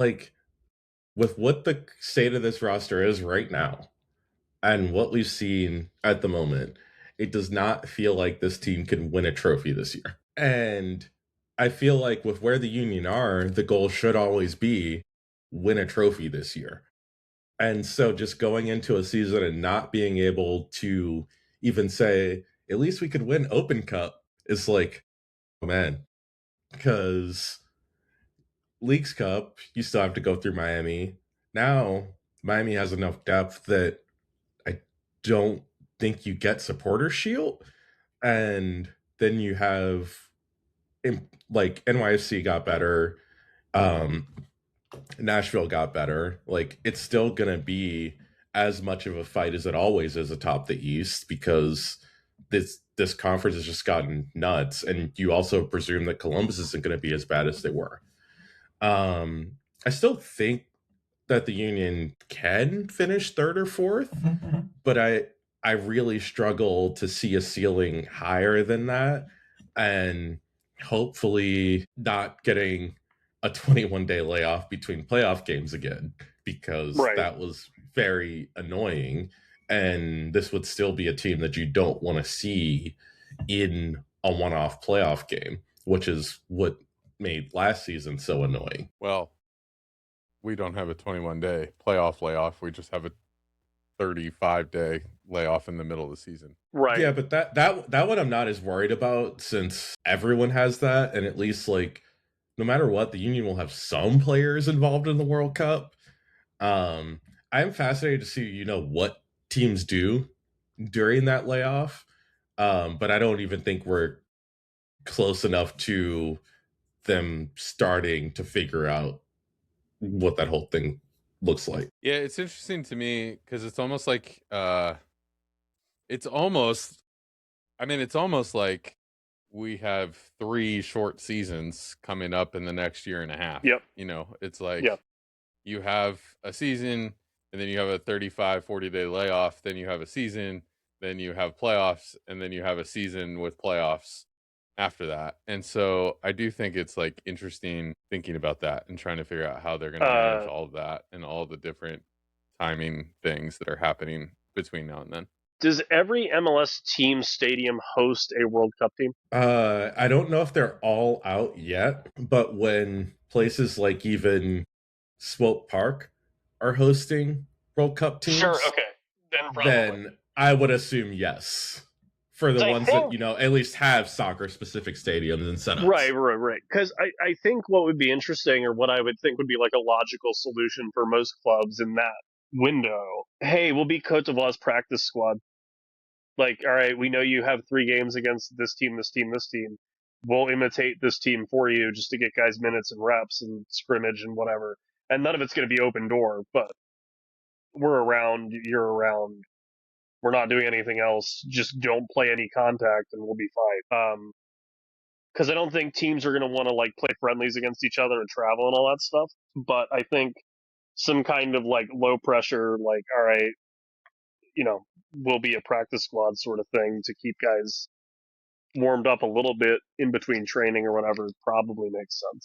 like with what the state of this roster is right now and what we've seen at the moment, it does not feel like this team can win a trophy this year. And I feel like with where the Union are, the goal should always be win a trophy this year. And so just going into a season and not being able to even say, at least we could win Open Cup is like, oh man, because Leagues Cup, you still have to go through Miami. Now, Miami has enough depth that I don't think you get Supporter Shield. And then you have, like, NYFC got better. Um, Nashville got better. Like, it's still going to be as much of a fight as it always is atop the East because this conference has just gotten nuts. And you also presume that Columbus isn't going to be as bad as they were. I still think that the Union can finish third or fourth, but I really struggle to see a ceiling higher than that, and hopefully not getting a 21-day layoff between playoff games again because Right. that was very annoying, and this would still be a team that you don't want to see in a one-off playoff game, which is what made last season so annoying. Well, we don't have a 21-day playoff layoff. We just have a 35-day layoff in the middle of the season. Right. Yeah, but that one I'm not as worried about since everyone has that, and at least like no matter what, the Union will have some players involved in the World Cup. I'm fascinated to see what teams do during that layoff, but I don't even think we're close enough to them starting to figure out what that whole thing looks like. Yeah, it's interesting to me because it's almost like it's almost it's almost like we have 3 short seasons coming up in the next year and a half. Yep. It's like Yep. you have a season and then you have a 35 40-day layoff, then you have a season, then you have playoffs, and then you have a season with playoffs after that. And so I do think it's like interesting thinking about that and trying to figure out how they're going to manage all of that and all the different timing things that are happening between now and then. Does every MLS team stadium host a World Cup team? I don't know if they're all out yet, but when places like even Swope Park are hosting World Cup teams, Sure. Okay. then I would assume yes. For the ones that at least have soccer-specific stadiums and setups. Right. Because I think what would be interesting, or what I would think would be like a logical solution for most clubs in that window. Hey, we'll be Cote d'Ivoire's practice squad. Like, all right, we know you have 3 games against this team, this team, this team. We'll imitate this team for you just to get guys minutes and reps and scrimmage and whatever. And none of it's going to be open door, but we're around, you're around. We're not doing anything else. Just don't play any contact and we'll be fine. Because I don't think teams are going to want to like play friendlies against each other and travel and all that stuff. But I think some kind of like low pressure, like, all right, will be a practice squad sort of thing to keep guys warmed up a little bit in between training or whatever probably makes sense.